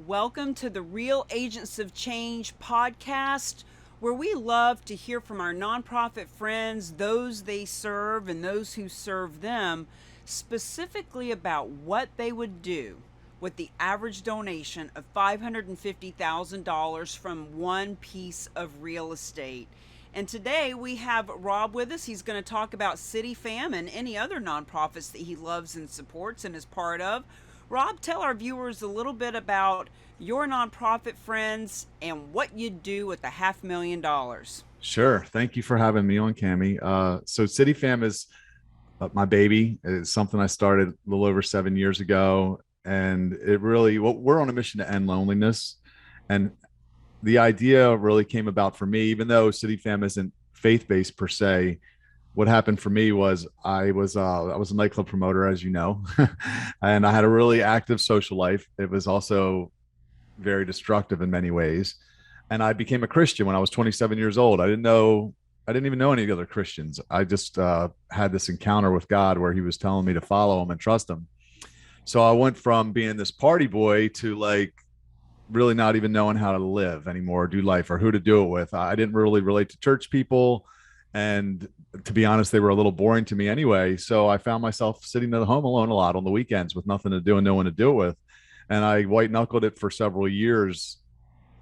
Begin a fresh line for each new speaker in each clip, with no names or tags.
Welcome to the Real Agents of Change podcast, where we love to hear from our nonprofit friends, those they serve, and those who serve them, specifically about what they would do with the average donation of $550,000 from one piece of real estate. And today we have Rob with us. He's going to talk about CityFam and any other nonprofits that he loves and supports and is part of. Rob, tell our viewers a little bit about your nonprofit friends and what you do with the $500,000.
Sure. Thank you for having me on, Cami. So CityFam is my baby. It's something I started a little over 7 years ago. And we're on a mission to end loneliness. And the idea really came about for me, even though CityFam isn't faith-based per se. What happened for me was I was a nightclub promoter, as you know, and I had a really active social life. It was also very destructive in many ways. And I became a Christian when I was 27 years old. I didn't even know any other Christians. I just had this encounter with God where he was telling me to follow him and trust him. So I went from being this party boy to like really not even knowing how to live anymore, do life, or who to do it with. I didn't really relate to church people. And to be honest, they were a little boring to me anyway. So I found myself sitting at home alone a lot on the weekends with nothing to do and no one to do it with. And I white knuckled it for several years,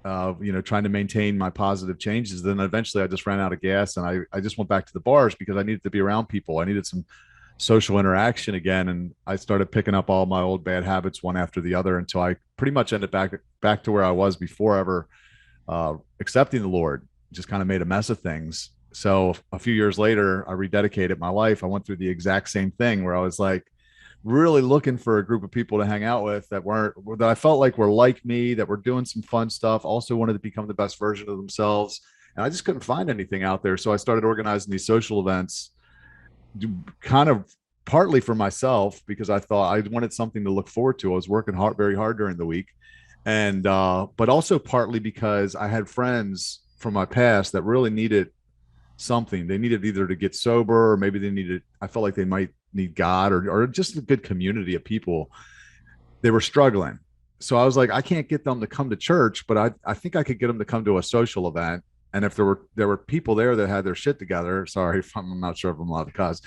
trying to maintain my positive changes. Then eventually I just ran out of gas and I just went back to the bars because I needed to be around people. I needed some social interaction again. And I started picking up all my old bad habits one after the other until I pretty much ended back to where I was before ever accepting the Lord. Just kind of made a mess of things. So a few years later, I rededicated my life. I went through the exact same thing where I was like really looking for a group of people to hang out with that I felt like were like me, that were doing some fun stuff, also wanted to become the best version of themselves. And I just couldn't find anything out there. So I started organizing these social events, kind of partly for myself because I thought I wanted something to look forward to. I was working very hard during the week. And, but also partly because I had friends from my past that really needed something. They needed either to get sober or maybe I felt like they might need God or just a good community of people. They were struggling. So I was like, I can't get them to come to church, but I think I could get them to come to a social event. And if there were people there that had their shit together, sorry if I'm not sure if I'm allowed to cuss,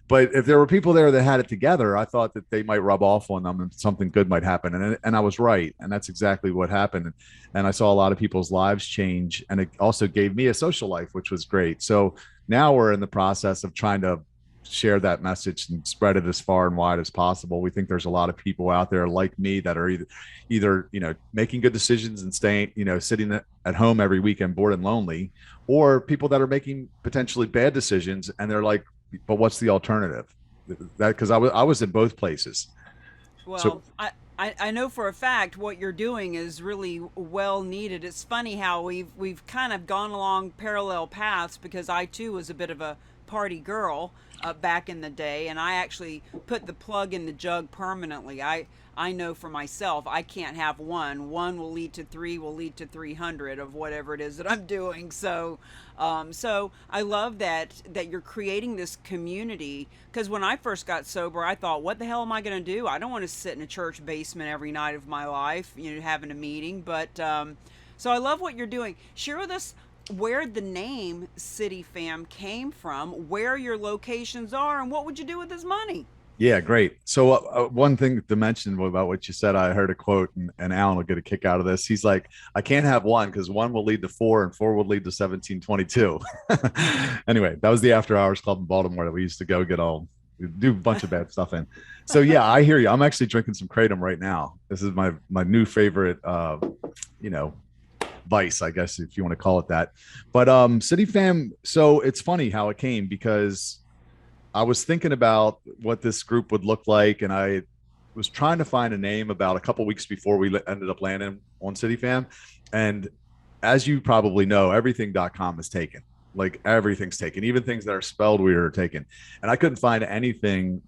but if there were people there that had it together, I thought that they might rub off on them and something good might happen. And I was right. And that's exactly what happened. And I saw a lot of people's lives change. And it also gave me a social life, which was great. So now we're in the process of trying to share that message and spread it as far and wide as possible. We think there's a lot of people out there like me that are either making good decisions and staying, sitting at home every weekend bored and lonely, or people that are making potentially bad decisions and they're like, but what's the alternative? That because I was in both places.
Well,
So
I know for a fact what you're doing is really well needed. It's funny how we've kind of gone along parallel paths because I too was a bit of a party girl back in the day, and I actually put the plug in the jug permanently. I know for myself I can't have one. One will lead to three, will lead to 300 of whatever it is that I'm doing. So I love that you're creating this community. Because when I first got sober, I thought, what the hell am I going to do? I don't want to sit in a church basement every night of my life, having a meeting. But so I love what you're doing. Share with us where the name CityFam came from, where your locations are, and what would you do with this money?
yeah, great. So one thing to mention about what you said, I heard a quote, and Alan will get a kick out of this. He's like, I can't have one because one will lead to four and four will lead to 1722. Anyway, that was the after hours club in Baltimore that we used to go do a bunch of bad stuff in. So yeah, I hear you. I'm actually drinking some Kratom right now. This is my new favorite, vice, I guess, if you want to call it that. But CityFam, so it's funny how it came because I was thinking about what this group would look like, and I was trying to find a name about a couple weeks before we ended up landing on CityFam. And as you probably know, everything.com is taken. Like everything's taken, even things that are spelled weird are taken. And I couldn't find anything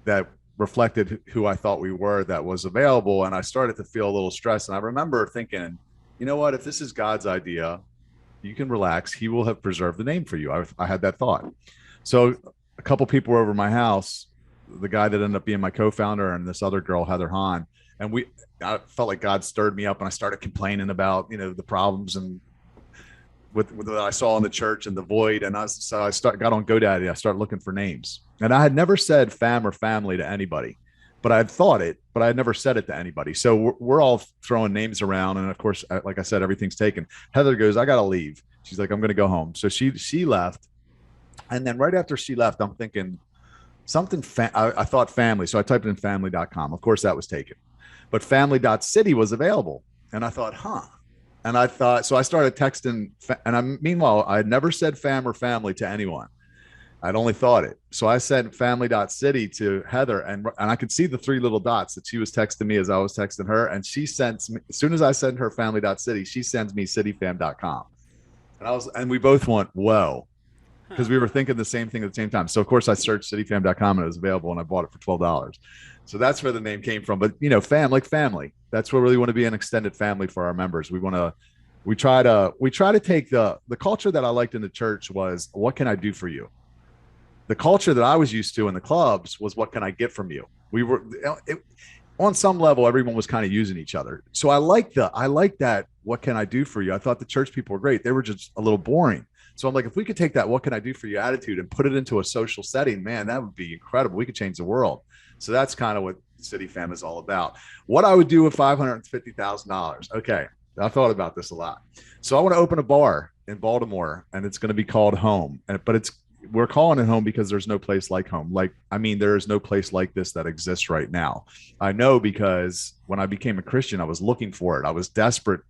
that reflected who I thought we were that was available. And I started to feel a little stressed. And I remember thinking, you know what, if this is God's idea, you can relax. He will have preserved the name for you. I had that thought. So a couple people were over my house, the guy that ended up being my co-founder and this other girl, Heather Hahn, And I felt like God stirred me up, and I started complaining about, the problems and with what I saw in the church and the void. And got on GoDaddy. I started looking for names, and I had never said fam or family to anybody, but I had thought it, but I had never said it to anybody. So we're all throwing names around, and of course, like I said, everything's taken. Heather goes, "I gotta leave." She's like, "I'm gonna go home." So she left, and then right after she left, I'm thinking something. I thought family, so I typed in family.com. Of course, that was taken, but family.city was available, and I thought, huh. And I thought, so I started texting, meanwhile, I had never said fam or family to anyone. I'd only thought it. So I sent family.city to Heather, and I could see the three little dots that she was texting me as I was texting her. And she sends me, as soon as I send her family.city, she sends me cityfam.com. And we both went, whoa, because we were thinking the same thing at the same time. So of course I searched cityfam.com, and it was available, and I bought it for $12. So that's where the name came from. But fam, like family, that's what we really want to be, an extended family for our members. We try to take the culture that I liked in the church was, what can I do for you? The culture that I was used to in the clubs was, what can I get from you? On some level, everyone was kind of using each other. So I like that. What can I do for you? I thought the church people were great. They were just a little boring. So I'm like, if we could take that "what can I do for you" attitude and put it into a social setting, man, that would be incredible. We could change the world. So that's kind of what CityFam is all about. What I would do with $550,000. Okay, I thought about this a lot. So I want to open a bar in Baltimore, and it's going to be called Home. But we're calling it Home because there's no place like home. There is no place like this that exists right now. I know, because when I became a Christian, I was looking for it. I was desperate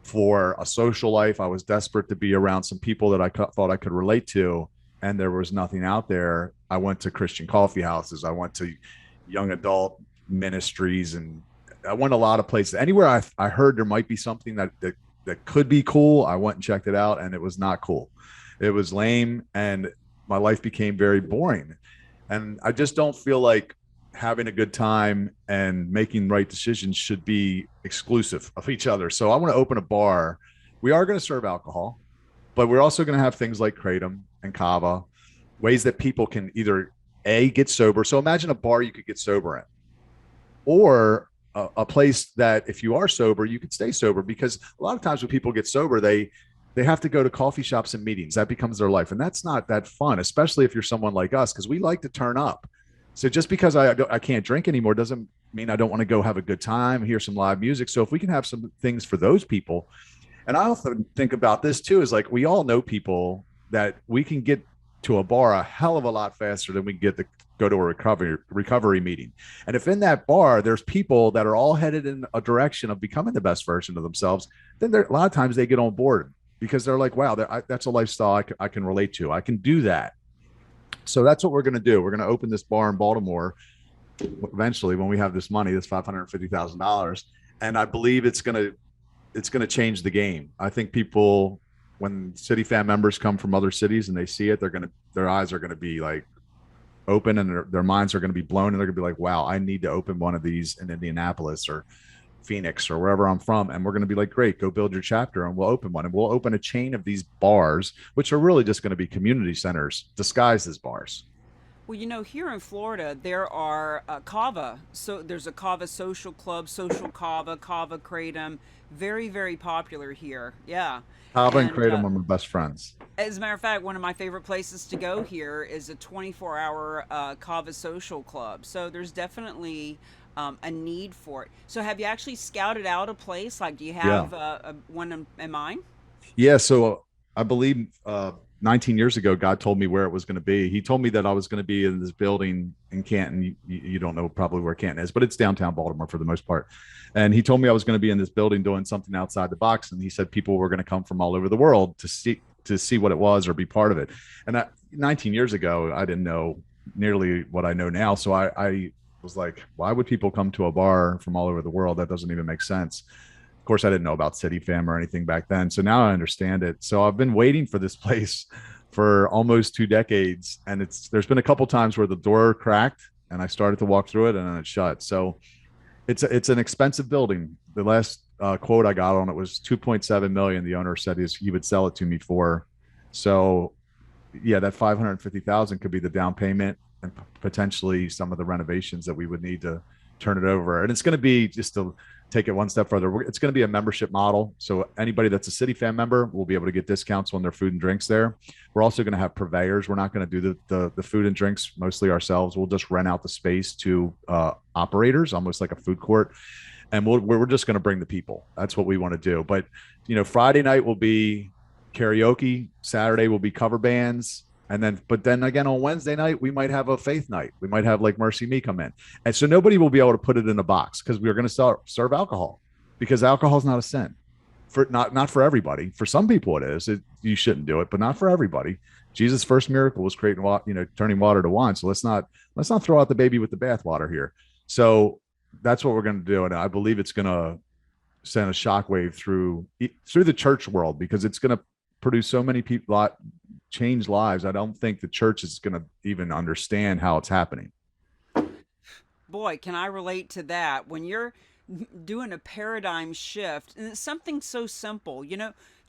for a social life. I was desperate to be around some people that I thought I could relate to, and there was nothing out there. I went to Christian coffee houses. I went to young adult ministries, and I went a lot of places. Anywhere I heard there might be something that could be cool, I went and checked it out, and it was not cool. It was lame, and my life became very boring. And I just don't feel like having a good time and making right decisions should be exclusive of each other. So I want to open a bar. We are going to serve alcohol, but we're also going to have things like kratom and kava, ways that people can either get sober. So imagine a bar you could get sober in, or a place that if you are sober, you could stay sober. Because a lot of times when people get sober, they have to go to coffee shops and meetings. That becomes their life. And that's not that fun, especially if you're someone like us, because we like to turn up. So just because I can't drink anymore doesn't mean I don't want to go have a good time, hear some live music. So if we can have some things for those people. And I often think about this too, is like, we all know people that we can get to a bar a hell of a lot faster than we get to go to a recovery meeting. And if in that bar, there's people that are all headed in a direction of becoming the best version of themselves, then a lot of times they get on board, because they're like, wow, that's a lifestyle I can relate to. I can do that. So that's what we're going to do. We're going to open this bar in Baltimore eventually when we have this money, this $550,000. And I believe it's going to change the game. I think people, when CityFam members come from other cities and they see it, their eyes are going to be like open, and their minds are going to be blown, and they're going to be like, wow, I need to open one of these in Indianapolis or Phoenix or wherever I'm from. And we're going to be like, great, go build your chapter, and we'll open one. And we'll open a chain of these bars, which are really just going to be community centers disguised as bars.
Well, here in Florida, there are kava. So there's a kava social club, social kava, kava kratom. Very, very popular here. Yeah.
Kava and
And
kratom are my best friends.
as a matter of fact, one of my favorite places to go here is a 24-hour kava social club. So there's definitely a need for it. So have you actually scouted out a place? Like, do you
Yeah.
have one in mind?
Yeah. So I believe 19 years ago, God told me where it was going to be. He told me that I was going to be in this building in Canton. You don't know probably where Canton is, but it's downtown Baltimore for the most part. And he told me I was going to be in this building doing something outside the box. And he said people were going to come from all over the world to see what it was or be part of it. And 19 years ago, I didn't know nearly what I know now. So I was like, why would people come to a bar from all over the world? That doesn't even make sense. Of course, I didn't know about CityFam or anything back then. So now I understand it. So I've been waiting for this place for almost 2 decades. And there's been a couple times where the door cracked and I started to walk through it and then it shut. So it's an expensive building. The last quote I got on it was 2.7 million. The owner said he would sell it to me for. So yeah, that 550,000 could be the down payment and potentially some of the renovations that we would need to turn it over. And it's going to be, just to take it one step further, it's going to be a membership model. So anybody that's a CityFam member will be able to get discounts on their food and drinks there. We're also going to have purveyors. We're not going to do the food and drinks mostly ourselves. We'll just rent out the space to operators, almost like a food court. And we're just going to bring the people. That's what we want to do. But, Friday night will be karaoke. Saturday will be cover bands. But then again, on Wednesday night, we might have a faith night. We might have like Mercy Me come in. And so nobody will be able to put it in a box, because we're going to serve alcohol, because alcohol is not a sin not for everybody. For some people it is. You shouldn't do it, but not for everybody. Jesus' first miracle was creating turning water to wine. So let's not throw out the baby with the bathwater here. So that's what we're going to do. And I believe it's going to send a shockwave through the church world, because it's going to produce so many people, change lives. I don't think the church is going to even understand how it's happening.
Boy, can I relate to that. When you're doing a paradigm shift, and it's something so simple,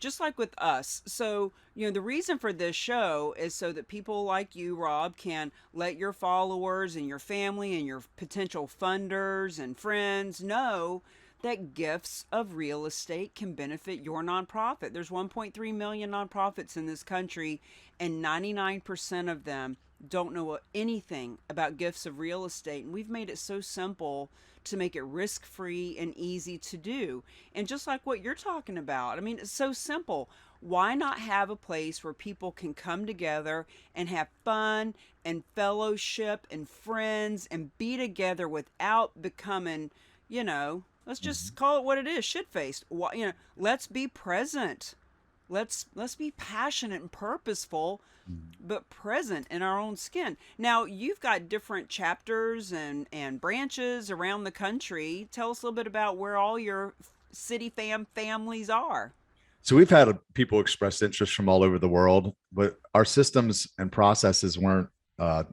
just like with us. So, the reason for this show is so that people like you, Rob, can let your followers and your family and your potential funders and friends know that gifts of real estate can benefit your nonprofit. There's 1.3 million nonprofits in this country, and 99% of them don't know anything about gifts of real estate. And we've made it so simple to make it risk-free and easy to do. And just like what you're talking about, I mean, it's so simple. Why not have a place where people can come together and have fun and fellowship and friends and be together without becoming, let's just call it what it is, shit-faced. Let's be present. Let's be passionate and purposeful, but present in our own skin. Now, you've got different chapters and branches around the country. Tell us a little bit about where all your CityFam families are.
So we've had people express interest from all over the world, but our systems and processes weren't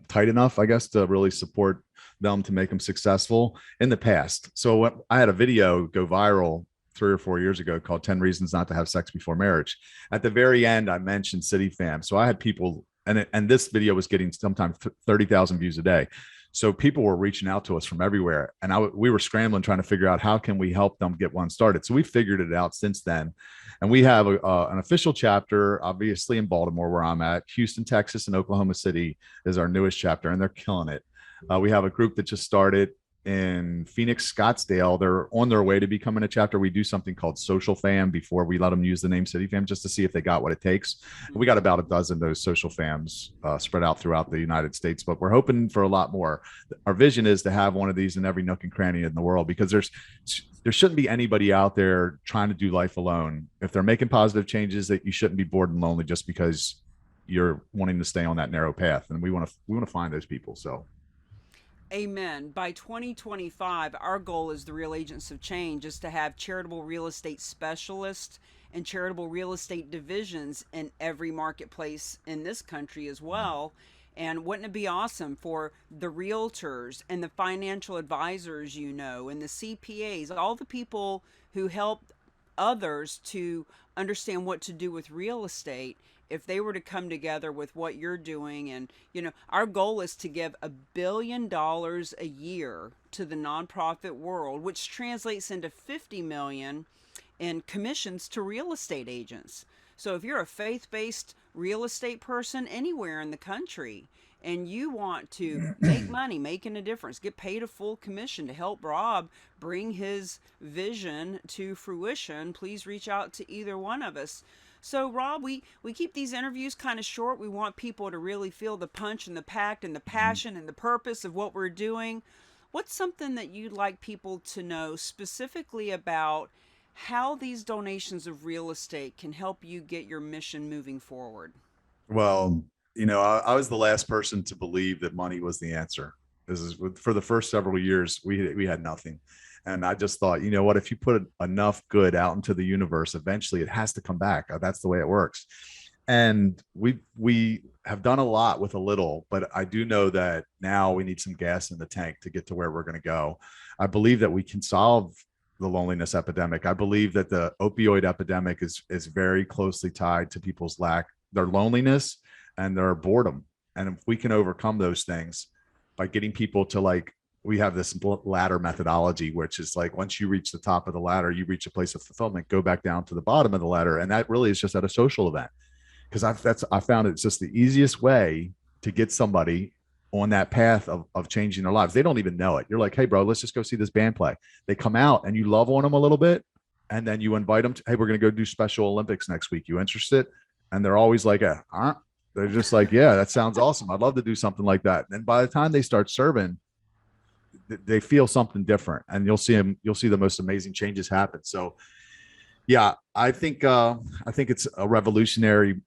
tight enough, I guess, to really support them, to make them successful in the past. So I had a video go viral 3 or 4 years ago called 10 Reasons Not to Have Sex Before Marriage. At the very end, I mentioned CityFam. So I had people, and this video was getting sometimes 30,000 views a day. So people were reaching out to us from everywhere, and we were scrambling, trying to figure out how can we help them get one started. So we figured it out since then. And we have an official chapter, obviously in Baltimore, where I'm at. Houston, Texas, and Oklahoma City is our newest chapter, and they're killing it. We have a group that just started in Phoenix, Scottsdale. They're on their way to becoming a chapter. We do something called Social Fam before we let them use the name CityFam, just to see if they got what it takes. And we got about a dozen of those social fams spread out throughout the United States, but we're hoping for a lot more. Our vision is to have one of these in every nook and cranny in the world, because there shouldn't be anybody out there trying to do life alone. If they're making positive changes, that you shouldn't be bored and lonely just because you're wanting to stay on that narrow path. And we want to find those people. So
Amen. By 2025, our goal as the Real Agents of Change is to have charitable real estate specialists and charitable real estate divisions in every marketplace in this country as well. And wouldn't it be awesome for the realtors and the financial advisors, and the CPAs, all the people who help others to understand what to do with real estate, if they were to come together with what you're doing. And our goal is to give $1 billion a year to the nonprofit world, which translates into 50 million in commissions to real estate agents. So if you're a faith-based real estate person anywhere in the country and you want to make money, making a difference, get paid a full commission to help Rob bring his vision to fruition, please reach out to either one of us. So, Rob, we keep these interviews kind of short. We want people to really feel the punch and the pact and the passion and the purpose of what we're doing. What's something that you'd like people to know specifically about how these donations of real estate can help you get your mission moving forward?
Well, I was the last person to believe that money was the answer. This is for the first several years, we had nothing. And I just thought, what, if you put enough good out into the universe, eventually it has to come back. That's the way it works. And we have done a lot with a little, but I do know that now we need some gas in the tank to get to where we're going to go. I believe that we can solve the loneliness epidemic. I believe that the opioid epidemic is very closely tied to people's their loneliness and their boredom. And if we can overcome those things by getting people to we have this ladder methodology, which is like once you reach the top of the ladder, you reach a place of fulfillment, go back down to the bottom of the ladder. And that really is just at a social event. Because I found it's just the easiest way to get somebody on that path of changing their lives. They don't even know it. You're like, hey, bro, let's just go see this band play. They come out and you love on them a little bit. And then you invite them to, hey, we're going to go do Special Olympics next week. You interested? And they're always like, they're just like, yeah, that sounds awesome. I'd love to do something like that. And by the time they start serving, they feel something different, and you'll see the most amazing changes happen. So yeah, I think it's a revolutionary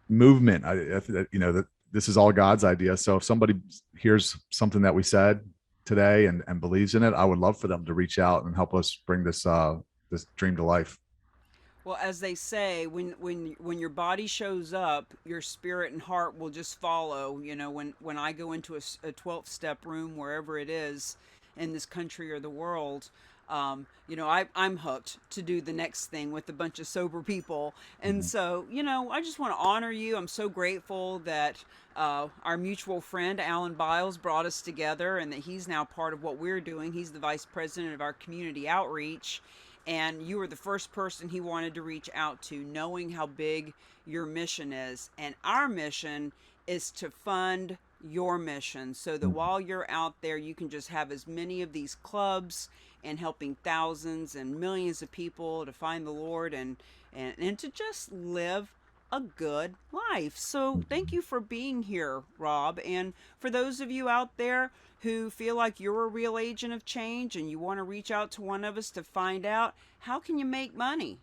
movement. That this is all God's idea. So if somebody hears something that we said today and believes in it, I would love for them to reach out and help us bring this dream to life.
Well, as they say, when your body shows up, your spirit and heart will just follow. When I go into a 12th step room, wherever it is in this country or the world, I'm hooked to do the next thing with a bunch of sober people. And
Mhm.
so, I just want to honor you. I'm so grateful that our mutual friend, Alan Biles, brought us together and that he's now part of what we're doing. He's the vice president of our community outreach. And you were the first person he wanted to reach out to, knowing how big your mission is. And our mission is to fund your mission so that while you're out there, you can just have as many of these clubs and helping thousands and millions of people to find the Lord and to just live a good life. So thank you for being here, Rob. And for those of you out there who feel like you're a real agent of change and you want to reach out to one of us to find out how can you make money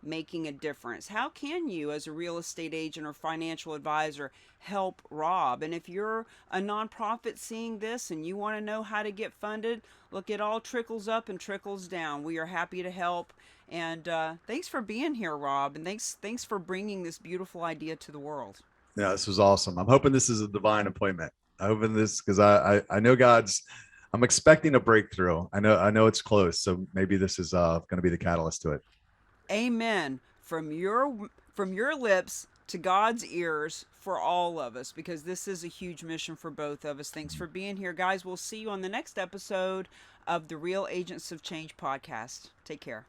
making a difference? How can you, as a real estate agent or financial advisor, help Rob? And if you're a nonprofit seeing this and you want to know how to get funded, look, it all trickles up and trickles down. We are happy to help. And thanks for being here, Rob. And thanks for bringing this beautiful idea to the world.
Yeah, this was awesome. I'm hoping this is a divine appointment. I hope in this because I know I'm expecting a breakthrough. I know it's close. So maybe this is going to be the catalyst to it.
Amen. From your lips to God's ears for all of us, because this is a huge mission for both of us. Thanks for being here, guys. We'll see you on the next episode of the Real Agents of Change podcast. Take care.